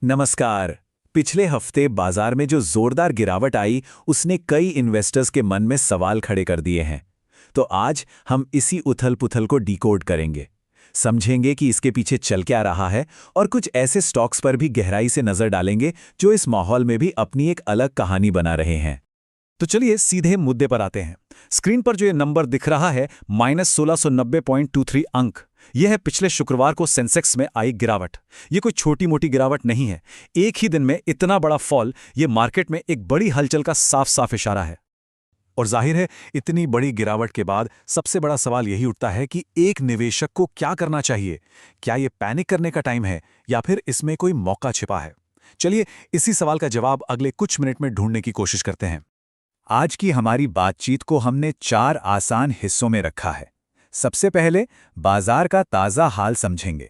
नमस्कार। पिछले हफ्ते बाजार में जो जोरदार गिरावट आई उसने कई इन्वेस्टर्स के मन में सवाल खड़े कर दिए हैं। तो आज हम इसी उथल-पुथल को डिकोड करेंगे, समझेंगे कि इसके पीछे चल क्या रहा है और कुछ ऐसे स्टॉक्स पर भी गहराई से नजर डालेंगे जो इस माहौल में भी अपनी एक अलग कहानी बना रहे हैं। तो चलिए सीधे मुद्दे पर आते हैं। स्क्रीन पर जो ये नंबर दिख रहा है -1690.23 अंक, यह है पिछले शुक्रवार को सेंसेक्स में आई गिरावट। ये कोई छोटी मोटी गिरावट नहीं है। एक ही दिन में इतना बड़ा फॉल, ये मार्केट में एक बड़ी हलचल का साफ साफ इशारा है। और जाहिर है, इतनी बड़ी गिरावट के बाद सबसे बड़ा सवाल यही उठता है कि एक निवेशक को क्या करना चाहिए। क्या ये पैनिक करने का टाइम है या फिर इसमें कोई मौका छिपा है? चलिए इसी सवाल का जवाब अगले कुछ मिनट में ढूंढने की कोशिश करते हैं। आज की हमारी बातचीत को हमने 4 आसान हिस्सों में रखा है। सबसे पहले बाजार का ताज़ा हाल समझेंगे,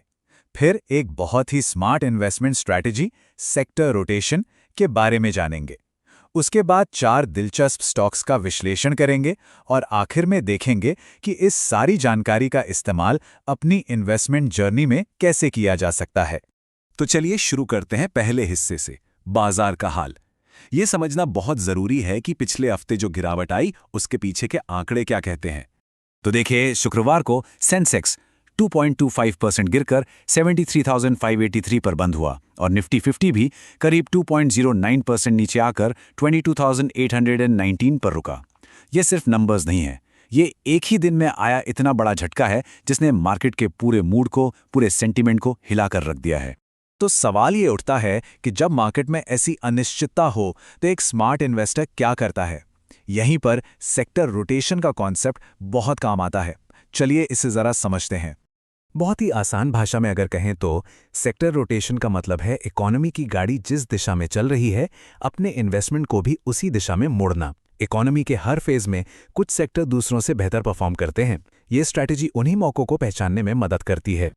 फिर एक बहुत ही smart investment strategy sector rotation के बारे में जानेंगे। उसके बाद 4 दिलचस्प स्टॉक्स का विश्लेषण करेंगे और आखिर में देखेंगे कि इस सारी जानकारी का इस्तेमाल अपनी इन्वेस्टमेंट जर्नी में कैसे किया जा सकता है। तो चलिए शुरू करते हैं पहले हिस्से से, बाजार का हाल। ये समझना बहुत जरूरी है कि पिछले हफ्ते जो गिरावट आई उसके पीछे के आंकड़े क्या कहते हैं। तो देखिए, शुक्रवार को सेंसेक्स 2.25% गिरकर 73,583 पर बंद हुआ और निफ्टी 50 भी करीब 2.09% नीचे आकर 22,819 पर रुका। ये सिर्फ नंबर्स नहीं है, ये एक ही दिन में आया इतना बड़ा झटका है जिसने मार्केट के पूरे मूड को, पूरे सेंटीमेंट को हिलाकर रख दिया है। तो सवाल ये उठता है कि जब मार्केट में ऐसी अनिश्चितता हो तो एक स्मार्ट इन्वेस्टर क्या करता है। यहीं पर सेक्टर रोटेशन का कॉन्सेप्ट बहुत काम आता है। चलिए इसे जरा समझते हैं। बहुत ही आसान भाषा में अगर कहें तो सेक्टर रोटेशन का मतलब है इकोनॉमी की गाड़ी जिस दिशा में चल रही है, अपने इन्वेस्टमेंट को भी उसी दिशा में मोड़ना। इकोनॉमी के हर फेज में कुछ सेक्टर दूसरों से बेहतर परफॉर्म करते हैं। ये स्ट्रैटेजी उन्हीं मौकों को पहचानने में मदद करती है।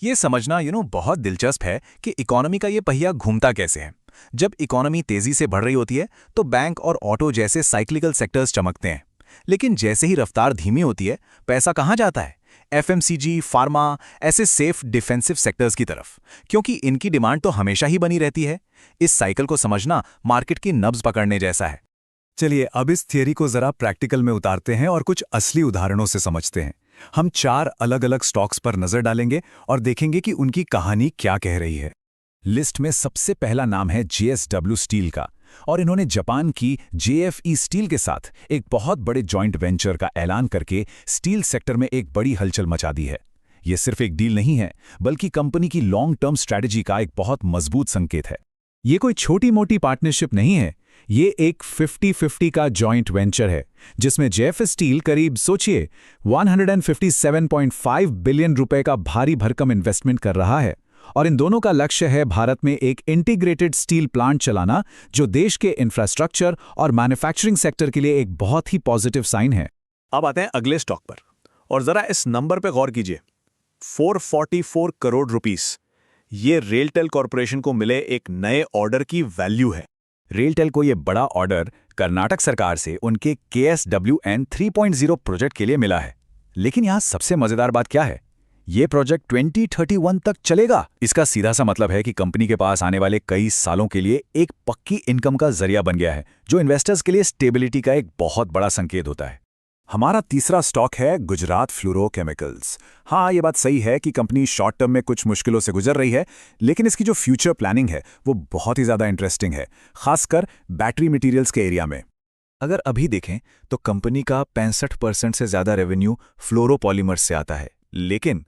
ये समझना बहुत दिलचस्प है कि इकोनॉमी का ये पहिया घूमता कैसे है। जब इकोनॉमी तेजी से बढ़ रही होती है तो बैंक और ऑटो जैसे साइक्लिकल सेक्टर्स चमकते हैं, लेकिन जैसे ही रफ्तार धीमी होती है, पैसा कहाँ जाता है? एफएमसीजी, फार्मा, ऐसे सेफ डिफेंसिव सेक्टर्स की तरफ, क्योंकि इनकी डिमांड तो हमेशा ही बनी रहती है। इस साइकिल को समझना मार्केट की नब्ज पकड़ने जैसा है। चलिए अब इस थियरी को जरा प्रैक्टिकल में उतारते हैं और कुछ असली उदाहरणों से समझते हैं। हम 4 अलग-अलग स्टॉक्स पर नजर डालेंगे और देखेंगे कि उनकी कहानी क्या कह रही है। लिस्ट में सबसे पहला नाम है JSW स्टील का, और इन्होंने जापान की JFE स्टील के साथ एक बहुत बड़े जॉइंट वेंचर का ऐलान करके स्टील सेक्टर में एक बड़ी हलचल मचा दी है। ये सिर्फ एक डील नहीं है, बल्कि कंपनी की लॉन्ग टर्म स्ट्रैटेजी का एक बहुत मजबूत संकेत है। ये कोई छोटी मोटी पार्टनरशिप नहीं है, ये एक 50-50 का जॉइंट वेंचर है जिसमें JF स्टील करीब सोचिए 157.5 बिलियन रुपए का भारी भरकम इन्वेस्टमेंट कर रहा है। और इन दोनों का लक्ष्य है भारत में एक इंटीग्रेटेड स्टील प्लांट चलाना, जो देश के इंफ्रास्ट्रक्चर और मैन्युफैक्चरिंग सेक्टर के लिए एक बहुत ही पॉजिटिव साइन है। अब आते हैं अगले स्टॉक पर, और जरा इस नंबर पर गौर कीजिए, 444 करोड़ रुपीस। ये रेलटेल कॉरपोरेशन को मिले एक नए ऑर्डर की वैल्यू है। रेलटेल को ये बड़ा ऑर्डर कर्नाटक सरकार से उनके KSWN 3.0 प्रोजेक्ट के लिए मिला है। लेकिन यहाँ सबसे मजेदार बात क्या है? ये प्रोजेक्ट 2031 तक चलेगा। इसका सीधा सा मतलब है कि कंपनी के पास आने वाले कई सालों के लिए एक पक्की इनकम का जरिया बन गया है, जो इन्वेस्टर्स के लिए स्टेबिलिटी का एक बहुत बड़ा संकेत होता है। हमारा तीसरा स्टॉक है गुजरात फ्लोरोकेमिकल्स। हाँ, ये बात सही है कि कंपनी शॉर्ट टर्म में कुछ मुश्किलों से गुजर रही है, लेकिन इसकी जो फ्यूचर प्लानिंग है वो बहुत ही ज़्यादा इंटरेस्टिंग है, खासकर बैटरी मटेरियल्स के एरिया में। अगर अभी देखें तो कंपनी का 65% से ज़्यादा रेवेन्यू फ्लोरोपॉलीमर्स से आता है। लेकिन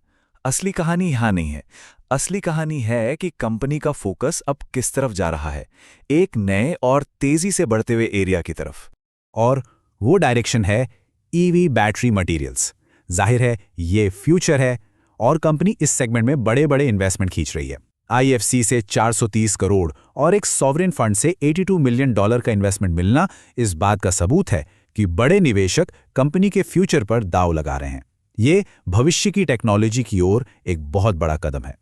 असली कहानी यहाँ नहीं है। असली कहानी है कि कंपनी का फोकस अब किस तरफ जा रहा है, एक नए और तेज़ी से बढ़ते हुए एरिया की तरफ। और वो डायरेक्शन है EV बैटरी मटेरियल्स। जाहिर है ये फ्यूचर है और कंपनी इस सेगमेंट में बड़े बड़े इन्वेस्टमेंट खींच रही है। IFC से 430 करोड़ और एक सॉवरेन फंड से $82 मिलियन का इन्वेस्टमेंट मिलना इस बात का सबूत है कि बड़े निवेशक कंपनी के फ्यूचर पर दांव लगा रहे हैं। ये भविष्य की टेक्नोलॉजी की ओर एक बहुत बड़ा कदम है।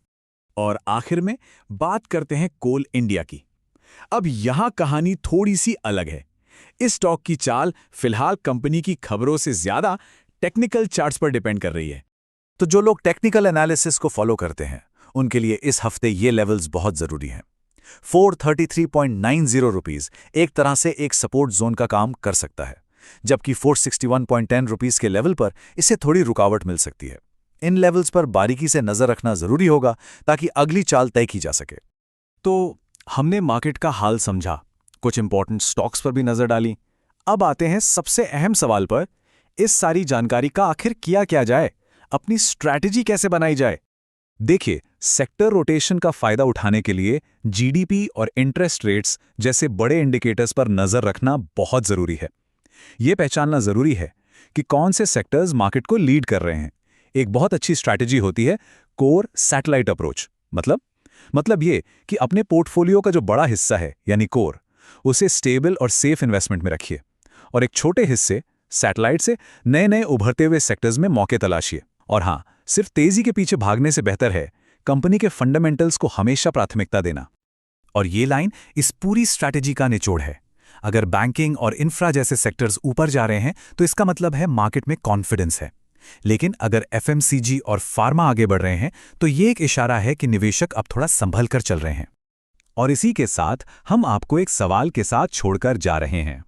और आखिर में बात करते हैं कोल इंडिया की। अब यहां कहानी थोड़ी सी अलग है। इस स्टॉक की चाल फिलहाल कंपनी की खबरों से ज्यादा टेक्निकल चार्ट्स पर डिपेंड कर रही है। तो जो लोग टेक्निकल एनालिसिस को फॉलो करते हैं, उनके लिए इस हफ्ते ये लेवल्स बहुत जरूरी हैं। 433.90 एक तरह से एक सपोर्ट जोन का काम कर सकता है, जबकि 461.10 के लेवल पर इसे थोड़ी रुकावट मिल सकती है। इन लेवल्स पर बारीकी से नजर रखना जरूरी होगा ताकि अगली चाल तय की जा सके। तो हमने मार्केट का हाल समझा, कुछ इंपॉर्टेंट स्टॉक्स पर भी नजर डाली। अब आते हैं सबसे अहम सवाल पर, इस सारी जानकारी का आखिर किया क्या जाए, अपनी स्ट्रैटेजी कैसे बनाई जाए। देखिए, सेक्टर रोटेशन का फायदा उठाने के लिए जीडीपी और इंटरेस्ट रेट्स जैसे बड़े इंडिकेटर्स पर नजर रखना बहुत जरूरी है। यह पहचानना जरूरी है कि कौन से सेक्टर्स मार्केट को लीड कर रहे हैं। एक बहुत अच्छी स्ट्रैटेजी होती है कोर सैटेलाइट अप्रोच। मतलब ये कि अपने पोर्टफोलियो का जो बड़ा हिस्सा है यानी कोर, उसे स्टेबल और सेफ इन्वेस्टमेंट में रखिए और एक छोटे हिस्से सैटेलाइट से नए नए उभरते हुए सेक्टर्स में मौके तलाशिए। और हाँ, सिर्फ तेजी के पीछे भागने से बेहतर है कंपनी के फंडामेंटल्स को हमेशा प्राथमिकता देना। और ये लाइन इस पूरी स्ट्रैटेजी का निचोड़ है। अगर बैंकिंग और इंफ्रा जैसे सेक्टर्स ऊपर जा रहे हैं तो इसका मतलब है मार्केट में कॉन्फिडेंस है, लेकिन अगर एफएमसीजी और फार्मा आगे बढ़ रहे हैं तो ये एक इशारा है कि निवेशक अब थोड़ा संभल कर चल रहे हैं। और इसी के साथ हम आपको एक सवाल के साथ छोड़कर जा रहे हैं।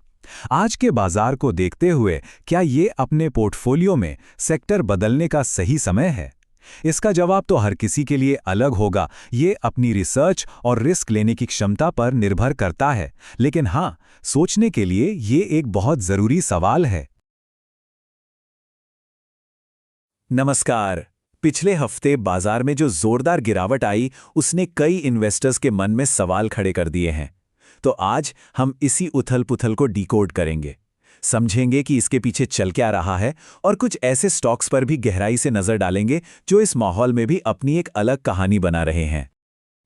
आज के बाजार को देखते हुए क्या ये अपने पोर्टफोलियो में सेक्टर बदलने का सही समय है? इसका जवाब तो हर किसी के लिए अलग होगा। ये अपनी रिसर्च और रिस्क लेने की क्षमता पर निर्भर करता है, लेकिन हाँ, सोचने के लिए ये एक बहुत जरूरी सवाल है। नमस्कार। पिछले हफ्ते बाजार में जो जोरदार गिरावट आई उसने कई इन्वेस्टर्स के मन में सवाल खड़े कर दिए हैं। तो आज हम इसी उथल-पुथल को डिकोड करेंगे, समझेंगे कि इसके पीछे चल क्या रहा है और कुछ ऐसे स्टॉक्स पर भी गहराई से नजर डालेंगे जो इस माहौल में भी अपनी एक अलग कहानी बना रहे हैं।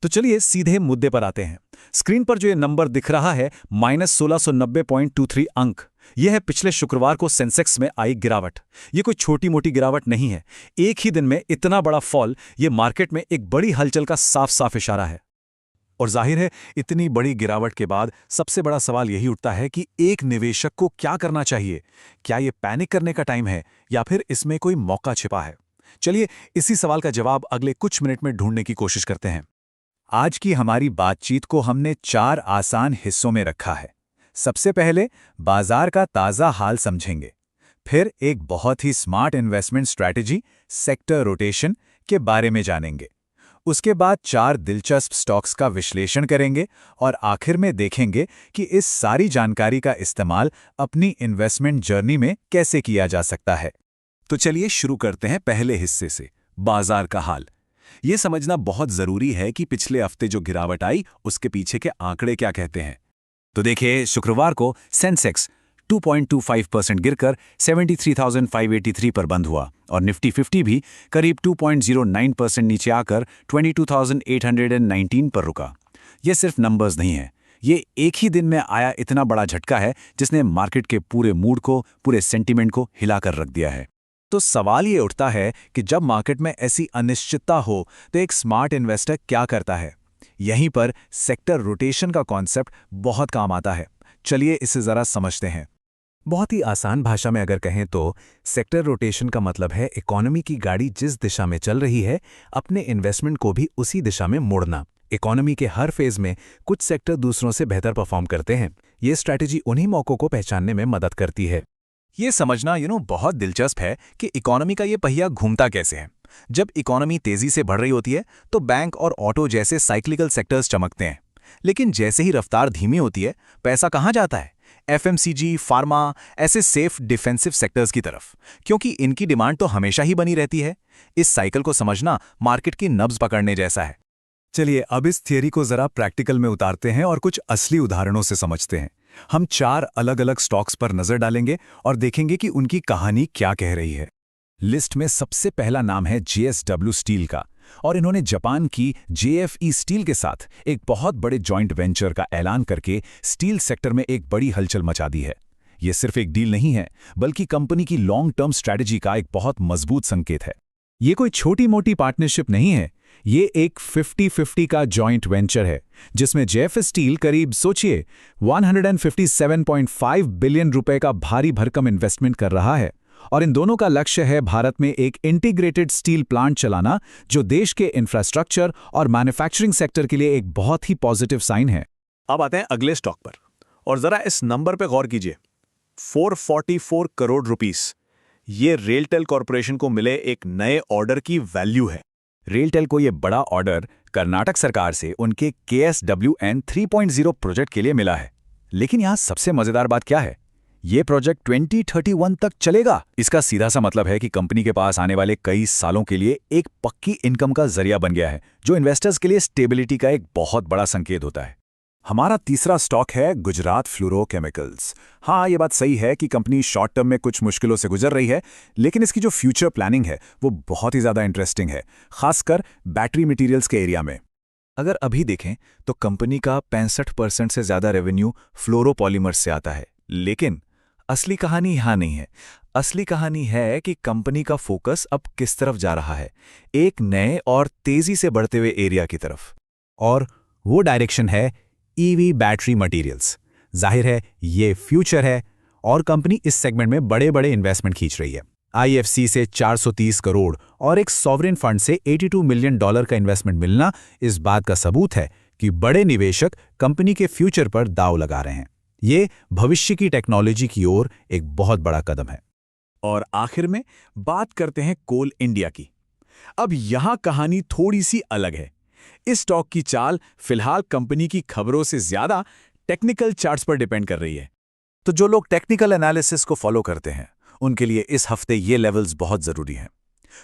तो चलिए सीधे मुद्दे पर आते हैं। स्क्रीन पर जो ये नंबर दिख रहा है -1690.23 अंक, यह है पिछले शुक्रवार को सेंसेक्स में आई गिरावट। ये कोई छोटी मोटी गिरावट नहीं है। एक ही दिन में इतना बड़ा फॉल, ये मार्केट में एक बड़ी हलचल का साफ साफ इशारा है। और जाहिर है, इतनी बड़ी गिरावट के बाद सबसे बड़ा सवाल यही उठता है कि एक निवेशक को क्या करना चाहिए। क्या ये पैनिक करने का टाइम है या फिर इसमें कोई मौका छिपा है? चलिए इसी सवाल का जवाब अगले कुछ मिनट में ढूंढने की कोशिश करते हैं। आज की हमारी बातचीत को हमने 4 आसान हिस्सों में रखा है। सबसे पहले बाजार का ताज़ा हाल समझेंगे, फिर एक बहुत ही smart investment strategy sector rotation के बारे में जानेंगे, उसके बाद 4 दिलचस्प स्टॉक्स का विश्लेषण करेंगे और आखिर में देखेंगे कि इस सारी जानकारी का इस्तेमाल अपनी इन्वेस्टमेंट जर्नी में कैसे किया जा सकता है। तो चलिए शुरू करते हैं पहले हिस्से से, बाजार का हाल। ये समझना बहुत जरूरी है कि पिछले हफ्ते जो गिरावट आई उसके पीछे के आंकड़े क्या कहते हैं। तो देखिए, शुक्रवार को सेंसेक्स 2.25% गिरकर 73,583 पर बंद हुआ और निफ्टी 50 भी करीब 2.09% नीचे आकर 22,819 पर रुका। ये सिर्फ नंबर्स नहीं है, ये एक ही दिन में आया इतना बड़ा झटका है जिसने मार्केट के पूरे मूड को, पूरे सेंटीमेंट को हिलाकर रख दिया है। तो सवाल ये उठता है कि जब मार्केट में ऐसी अनिश्चितता हो तो एक स्मार्ट इन्वेस्टर क्या करता है? यहीं पर सेक्टर रोटेशन का कॉन्सेप्ट बहुत काम आता है। चलिए इसे जरा समझते हैं। बहुत ही आसान भाषा में अगर कहें तो सेक्टर रोटेशन का मतलब है इकोनॉमी की गाड़ी जिस दिशा में चल रही है, अपने इन्वेस्टमेंट को भी उसी दिशा में मोड़ना। इकोनॉमी के हर फेज में कुछ सेक्टर दूसरों से बेहतर परफॉर्म करते हैं। ये स्ट्रैटेजी उन्हीं मौकों को पहचानने में मदद करती है। ये समझना बहुत दिलचस्प है कि इकोनॉमी का ये पहिया घूमता कैसे है। जब इकोनॉमी तेजी से बढ़ रही होती है तो बैंक और ऑटो जैसे साइक्लिकल सेक्टर्स चमकते हैं, लेकिन जैसे ही रफ्तार धीमी होती है, पैसा कहाँ जाता है? एफएमसीजी, फार्मा, ऐसे सेफ डिफेंसिव सेक्टर्स की तरफ, क्योंकि इनकी डिमांड तो हमेशा ही बनी रहती है। इस साइकिल को समझना मार्केट की नब्ज पकड़ने जैसा है। चलिए अब इस थियरी को जरा प्रैक्टिकल में उतारते हैं और कुछ असली उदाहरणों से समझते हैं। हम 4 अलग अलग स्टॉक्स पर नजर डालेंगे और देखेंगे कि उनकी कहानी क्या कह रही है। लिस्ट में सबसे पहला नाम है JSW स्टील का, और इन्होंने जापान की JFE स्टील के साथ एक बहुत बड़े जॉइंट वेंचर का ऐलान करके स्टील सेक्टर में एक बड़ी हलचल मचा दी है। ये सिर्फ एक डील नहीं है, बल्कि कंपनी की लॉन्ग टर्म स्ट्रैटेजी का एक बहुत मजबूत संकेत है। ये कोई छोटी मोटी पार्टनरशिप नहीं है, ये एक 50-50 का जॉइंट वेंचर है जिसमें JFE स्टील करीब सोचिए 157.5 बिलियन रुपए का भारी भरकम इन्वेस्टमेंट कर रहा है और इन दोनों का लक्ष्य है भारत में एक इंटीग्रेटेड स्टील प्लांट चलाना, जो देश के इंफ्रास्ट्रक्चर और मैन्युफैक्चरिंग सेक्टर के लिए एक बहुत ही पॉजिटिव साइन है। अब आते हैं अगले स्टॉक पर, और जरा इस नंबर पे गौर कीजिए, 444 करोड़ रुपीस। ये रेलटेल कॉरपोरेशन को मिले एक नए ऑर्डर की वैल्यू है। रेलटेल को ये बड़ा ऑर्डर कर्नाटक सरकार से उनके KSWN 3.0 प्रोजेक्ट के लिए मिला है। लेकिन यहाँ सबसे मजेदार बात क्या है, ये प्रोजेक्ट 2031 तक चलेगा। इसका सीधा सा मतलब है कि कंपनी के पास आने वाले कई सालों के लिए एक पक्की इनकम का जरिया बन गया है, जो इन्वेस्टर्स के लिए स्टेबिलिटी का एक बहुत बड़ा संकेत होता है। हमारा तीसरा स्टॉक है गुजरात फ्लोरोकेमिकल्स। हाँ, ये बात सही है कि कंपनी शॉर्ट टर्म में कुछ मुश्किलों से गुजर रही है, लेकिन इसकी जो फ्यूचर प्लानिंग है वो बहुत ही ज़्यादा इंटरेस्टिंग है, खासकर बैटरी मटेरियल्स के एरिया में। अगर अभी देखें तो कंपनी का 65% से ज़्यादा रेवेन्यू फ्लोरोपॉलीमर्स से आता है। लेकिन असली कहानी यहाँ नहीं है। असली कहानी है कि कंपनी का फोकस अब किस तरफ जा रहा है, एक नए और तेज़ी से बढ़ते हुए एरिया की तरफ। और वो डायरेक्शन है EV बैटरी मटेरियल्स। जाहिर है ये फ्यूचर है और कंपनी इस सेगमेंट में बड़े बड़े इन्वेस्टमेंट खींच रही है। IFC से 430 करोड़ और एक सॉवरेन फंड से $82 मिलियन का इन्वेस्टमेंट मिलना इस बात का सबूत है कि बड़े निवेशक कंपनी के फ्यूचर पर दांव लगा रहे हैं। ये भविष्य की टेक्नोलॉजी की ओर एक बहुत बड़ा कदम है। और आखिर में बात करते हैं कोल इंडिया की। अब यहां कहानी थोड़ी सी अलग है। इस स्टॉक की चाल फिलहाल कंपनी की खबरों से ज्यादा टेक्निकल चार्ट्स पर डिपेंड कर रही है। तो जो लोग टेक्निकल एनालिसिस को फॉलो करते हैं, उनके लिए इस हफ्ते ये लेवल्स बहुत जरूरी हैं।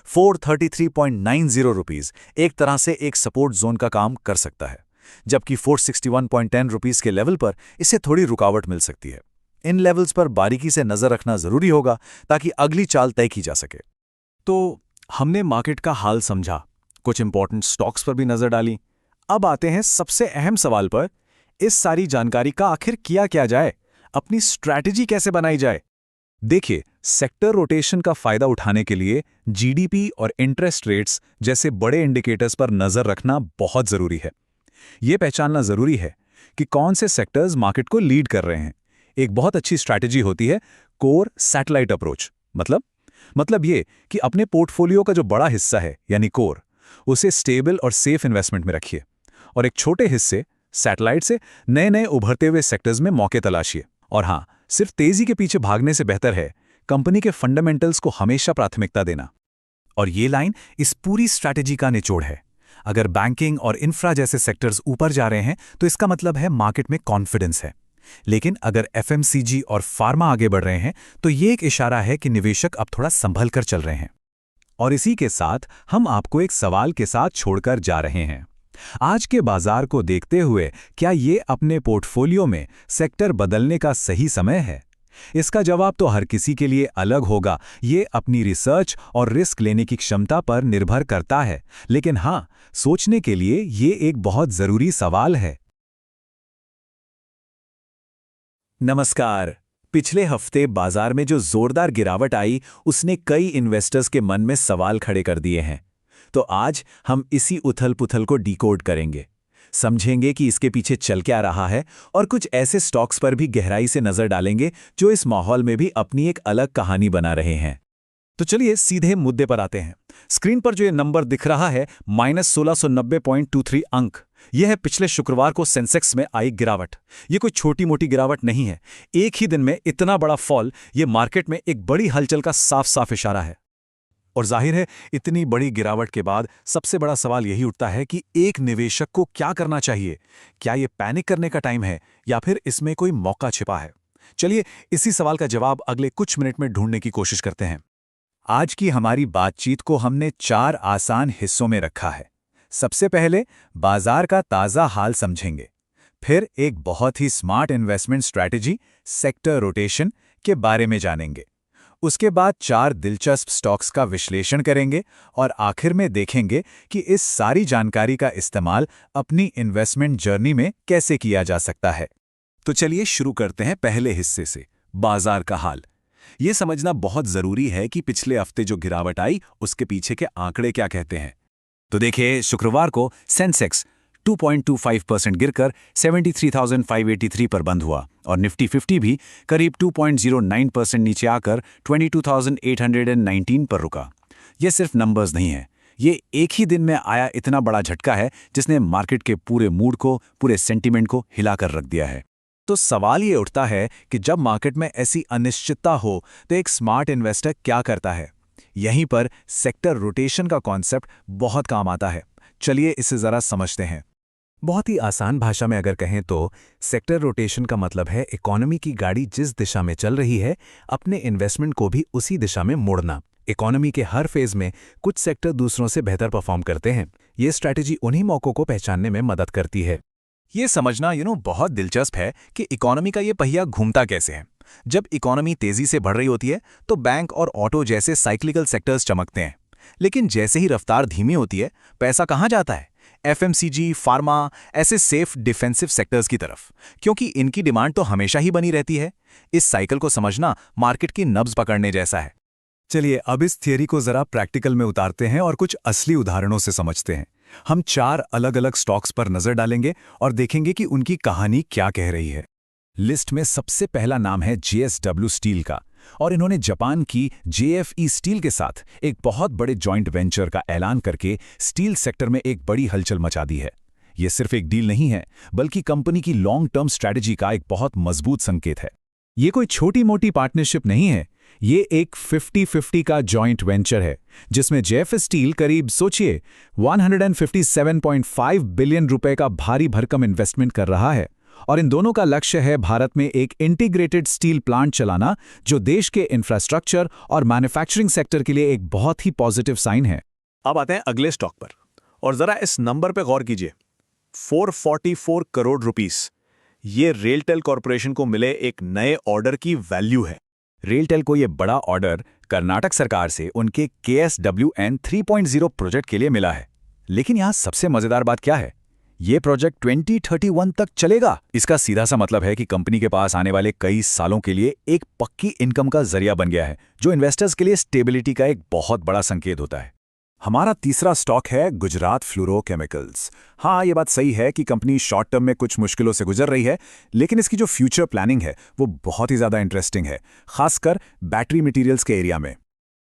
433.90 रुपीस एक तरह से एक सपोर्ट जोन का काम कर सकता है, जबकि 461.10 रुपीस के लेवल पर इसे थोड़ी रुकावट मिल सकती है। इन लेवल्स पर बारीकी से नजर रखना जरूरी होगा ताकि अगली चाल तय की जा सके। तो हमने मार्केट का हाल समझा, कुछ इंपॉर्टेंट स्टॉक्स पर भी नजर डाली। अब आते हैं सबसे अहम सवाल पर, इस सारी जानकारी का आखिर किया क्या जाए, अपनी स्ट्रैटेजी कैसे बनाई जाए। देखिए, सेक्टर रोटेशन का फायदा उठाने के लिए GDP और इंटरेस्ट रेट्स जैसे बड़े इंडिकेटर्स पर नजर रखना बहुत जरूरी है। यह पहचानना जरूरी है कि कौन से सेक्टर्स मार्केट को लीड कर रहे हैं। एक बहुत अच्छी स्ट्रैटेजी होती है कोर सैटेलाइट अप्रोच। मतलब ये कि अपने पोर्टफोलियो का जो बड़ा हिस्सा है यानी कोर, उसे स्टेबल और सेफ इन्वेस्टमेंट में रखिए और एक छोटे हिस्से सैटेलाइट से नए नए उभरते हुए सेक्टर्स में मौके तलाशिए। और हाँ, सिर्फ तेजी के पीछे भागने से बेहतर है कंपनी के फंडामेंटल्स को हमेशा प्राथमिकता देना। और ये लाइन इस पूरी स्ट्रैटेजी का निचोड़ है। अगर बैंकिंग और इंफ्रा जैसे सेक्टर्स ऊपर जा रहे हैं तो इसका मतलब है मार्केट में कॉन्फिडेंस है। लेकिन अगर FMCG और फार्मा आगे बढ़ रहे हैं तो ये एक इशारा है कि निवेशक अब थोड़ा संभल कर चल रहे हैं। और इसी के साथ हम आपको एक सवाल के साथ छोड़कर जा रहे हैं। आज के बाजार को देखते हुए क्या ये अपने पोर्टफोलियो में सेक्टर बदलने का सही समय है? इसका जवाब तो हर किसी के लिए अलग होगा। ये अपनी रिसर्च और रिस्क लेने की क्षमता पर निर्भर करता है। लेकिन हाँ, सोचने के लिए ये एक बहुत जरूरी सवाल है। नमस्कार। पिछले हफ्ते बाजार में जो जोरदार गिरावट आई, उसने कई इन्वेस्टर्स के मन में सवाल खड़े कर दिए हैं। तो आज हम इसी उथल-पुथल को डिकोड करेंगे, समझेंगे कि इसके पीछे चल क्या रहा है और कुछ ऐसे स्टॉक्स पर भी गहराई से नजर डालेंगे जो इस माहौल में भी अपनी एक अलग कहानी बना रहे हैं। तो चलिए सीधे मुद्दे पर आते हैं। स्क्रीन पर जो ये नंबर दिख रहा है -1690.23 अंक, यह है पिछले शुक्रवार को सेंसेक्स में आई गिरावट। ये कोई छोटी मोटी गिरावट नहीं है। एक ही दिन में इतना बड़ा फॉल, ये मार्केट में एक बड़ी हलचल का साफ साफ इशारा है। और जाहिर है, इतनी बड़ी गिरावट के बाद सबसे बड़ा सवाल यही उठता है कि एक निवेशक को क्या करना चाहिए। क्या ये पैनिक करने का टाइम है या फिर इसमें कोई मौका छिपा है? चलिए इसी सवाल का जवाब अगले कुछ मिनट में ढूंढने की कोशिश करते हैं। आज की हमारी बातचीत को हमने 4 आसान हिस्सों में रखा है। सबसे पहले बाजार का ताज़ा हाल समझेंगे, फिर एक बहुत ही smart investment strategy sector rotation के बारे में जानेंगे, उसके बाद 4 दिलचस्प स्टॉक्स का विश्लेषण करेंगे और आखिर में देखेंगे कि इस सारी जानकारी का इस्तेमाल अपनी इन्वेस्टमेंट जर्नी में कैसे किया जा सकता है। तो चलिए शुरू करते हैं पहले हिस्से से, बाजार का हाल। ये समझना बहुत जरूरी है कि पिछले हफ्ते जो गिरावट आई उसके पीछे के आंकड़े क्या कहते हैं। तो देखिए, शुक्रवार को सेंसेक्स 2.25% गिरकर 73,583 पर बंद हुआ और निफ्टी 50 भी करीब 2.09% नीचे आकर 22,819 पर रुका। ये सिर्फ नंबर्स नहीं है, ये एक ही दिन में आया इतना बड़ा झटका है जिसने मार्केट के पूरे मूड को, पूरे सेंटीमेंट को हिलाकर रख दिया है। तो सवाल ये उठता है कि जब मार्केट में ऐसी अनिश्चितता हो तो एक स्मार्ट इन्वेस्टर क्या करता है? यहीं पर सेक्टर रोटेशन का कॉन्सेप्ट बहुत काम आता है। चलिए इसे जरा समझते हैं। बहुत ही आसान भाषा में अगर कहें तो सेक्टर रोटेशन का मतलब है इकोनॉमी की गाड़ी जिस दिशा में चल रही है, अपने इन्वेस्टमेंट को भी उसी दिशा में मोड़ना। इकोनॉमी के हर फेज में कुछ सेक्टर दूसरों से बेहतर परफॉर्म करते हैं। ये स्ट्रैटेजी उन्हीं मौकों को पहचानने में मदद करती है। ये समझना बहुत दिलचस्प है कि इकोनॉमी का ये पहिया घूमता कैसे है। जब इकोनॉमी तेजी से बढ़ रही होती है तो बैंक और ऑटो जैसे साइक्लिकल सेक्टर्स चमकते हैं, लेकिन जैसे ही रफ्तार धीमी होती है, पैसा कहाँ जाता है? एफएमसीजी, फार्मा, ऐसे सेफ डिफेंसिव सेक्टर्स की तरफ, क्योंकि इनकी डिमांड तो हमेशा ही बनी रहती है। इस साइकिल को समझना मार्केट की नब्ज पकड़ने जैसा है। चलिए अब इस थियरी को जरा प्रैक्टिकल में उतारते हैं और कुछ असली उदाहरणों से समझते हैं। हम 4 अलग-अलग स्टॉक्स पर नजर डालेंगे और देखेंगे कि उनकी कहानी क्या कह रही है। लिस्ट में सबसे पहला नाम है JSW स्टील का, और इन्होंने जापान की JFE स्टील के साथ एक बहुत बड़े जॉइंट वेंचर का ऐलान करके स्टील सेक्टर में एक बड़ी हलचल मचा दी है। यह सिर्फ एक डील नहीं है, बल्कि कंपनी की लॉन्ग टर्म स्ट्रैटेजी का एक बहुत मजबूत संकेत है। ये कोई छोटी मोटी पार्टनरशिप नहीं है, ये एक 50-50 का जॉइंट वेंचर है जिसमें JFE स्टील करीब सोचिए 157.5 बिलियन रुपए का भारी भरकम इन्वेस्टमेंट कर रहा है, और इन दोनों का लक्ष्य है भारत में एक इंटीग्रेटेड स्टील प्लांट चलाना, जो देश के इंफ्रास्ट्रक्चर और मैन्युफैक्चरिंग सेक्टर के लिए एक बहुत ही पॉजिटिव साइन है। अब आते हैं अगले स्टॉक पर, और जरा इस नंबर पे गौर कीजिए, 444 करोड़ रुपीस। ये रेलटेल कॉरपोरेशन को मिले एक नए ऑर्डर की वैल्यू है। रेलटेल को ये बड़ा ऑर्डर कर्नाटक सरकार से उनके KSWN 3.0 प्रोजेक्ट के लिए मिला है। लेकिन यहाँ सबसे मजेदार बात क्या है? ये प्रोजेक्ट 2031 तक चलेगा। इसका सीधा सा मतलब है कि कंपनी के पास आने वाले कई सालों के लिए एक पक्की इनकम का जरिया बन गया है, जो इन्वेस्टर्स के लिए स्टेबिलिटी का एक बहुत बड़ा संकेत होता है। हमारा तीसरा स्टॉक है गुजरात फ्लोरोकेमिकल्स। हाँ, ये बात सही है कि कंपनी शॉर्ट टर्म में कुछ मुश्किलों से गुजर रही है, लेकिन इसकी जो फ्यूचर प्लानिंग है वो बहुत ही ज़्यादा इंटरेस्टिंग है, खासकर बैटरी मटेरियल्स के एरिया में।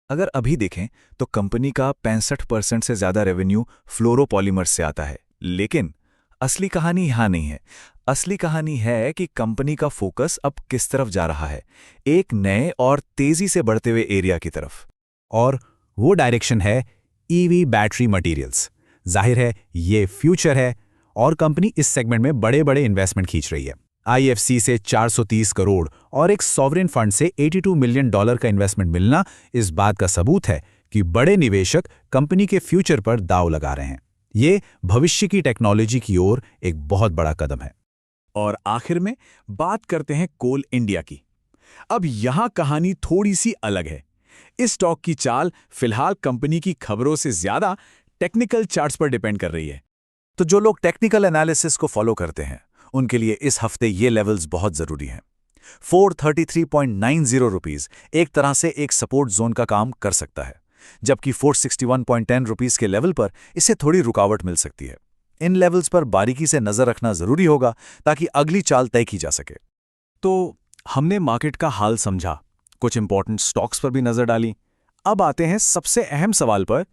अगर अभी देखें तो कंपनी का 65% से ज़्यादा रेवेन्यू फ्लोरोपॉलीमर्स से आता है। लेकिन असली कहानी यहाँ नहीं है। असली कहानी है कि कंपनी का फोकस अब किस तरफ जा रहा है, एक नए और तेजी से बढ़ते हुए एरिया की तरफ। और वो डायरेक्शन है EV बैटरी मटेरियल्स। जाहिर है ये फ्यूचर है, और कंपनी इस सेगमेंट में बड़े बड़े इन्वेस्टमेंट खींच रही है। IFC से 430 करोड़ और एक सॉवरेन फंड से $82 मिलियन का इन्वेस्टमेंट मिलना इस बात का सबूत है कि बड़े निवेशक कंपनी के फ्यूचर पर दांव लगा रहे हैं। ये भविष्य की टेक्नोलॉजी की ओर एक बहुत बड़ा कदम है। और आखिर में बात करते हैं कोल इंडिया की। अब यहां कहानी थोड़ी सी अलग है। इस स्टॉक की चाल फिलहाल कंपनी की खबरों से ज्यादा टेक्निकल चार्ट्स पर डिपेंड कर रही है। तो जो लोग टेक्निकल एनालिसिस को फॉलो करते हैं, उनके लिए इस हफ्ते ये लेवल्स बहुत जरूरी हैं। 433.90 रुपीस एक तरह से एक सपोर्ट जोन का काम कर सकता है, जबकि 461.10 रुपीस के लेवल पर इसे थोड़ी रुकावट मिल सकती है। इन लेवल्स पर बारीकी से नजर रखना जरूरी होगा ताकि अगली चाल तय की जा सके। तो हमने मार्केट का हाल समझा, कुछ इंपॉर्टेंट स्टॉक्स पर भी नजर डाली। अब आते हैं सबसे अहम सवाल पर,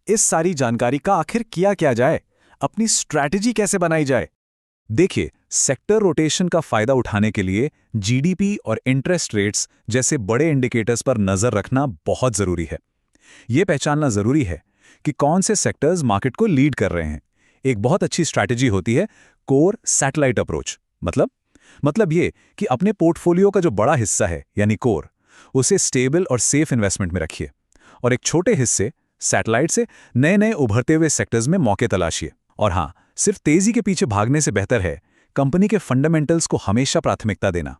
इस सारी जानकारी का आखिर किया क्या जाए, अपनी स्ट्रैटेजी कैसे बनाई जाए। देखिए, सेक्टर रोटेशन का फायदा उठाने के लिए GDP और इंटरेस्ट रेट्स जैसे बड़े इंडिकेटर्स पर नजर रखना बहुत जरूरी है। यह पहचानना जरूरी है कि कौन से सेक्टर्स मार्केट को लीड कर रहे हैं। एक बहुत अच्छी स्ट्रैटेजी होती है कोर सैटेलाइट अप्रोच। मतलब ये कि अपने पोर्टफोलियो का जो बड़ा हिस्सा है यानी कोर, उसे स्टेबल और सेफ इन्वेस्टमेंट में रखिए, और एक छोटे हिस्से सैटेलाइट से नए नए उभरते हुए सेक्टर्स में मौके तलाशिए। और हाँ, सिर्फ तेजी के पीछे भागने से बेहतर है कंपनी के फंडामेंटल्स को हमेशा प्राथमिकता देना।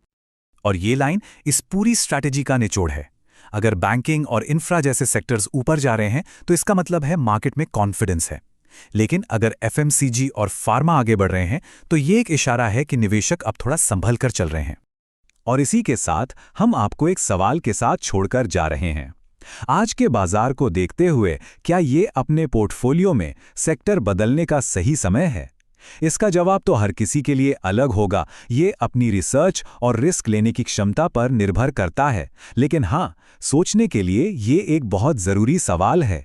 और ये लाइन इस पूरी स्ट्रैटेजी का निचोड़ है। अगर बैंकिंग और इंफ्रा जैसे सेक्टर्स ऊपर जा रहे हैं तो इसका मतलब है मार्केट में कॉन्फिडेंस है, लेकिन अगर FMCG और फार्मा आगे बढ़ रहे हैं तो ये एक इशारा है कि निवेशक अब थोड़ा संभल कर चल रहे हैं। और इसी के साथ हम आपको एक सवाल के साथ छोड़कर जा रहे हैं। आज के बाजार को देखते हुए क्या ये अपने पोर्टफोलियो में सेक्टर बदलने का सही समय है, इसका जवाब तो हर किसी के लिए अलग होगा, ये अपनी रिसर्च और रिस्क लेने की क्षमता पर निर्भर करता है। लेकिन हाँ, सोचने के लिए ये एक बहुत ज़रूरी सवाल है।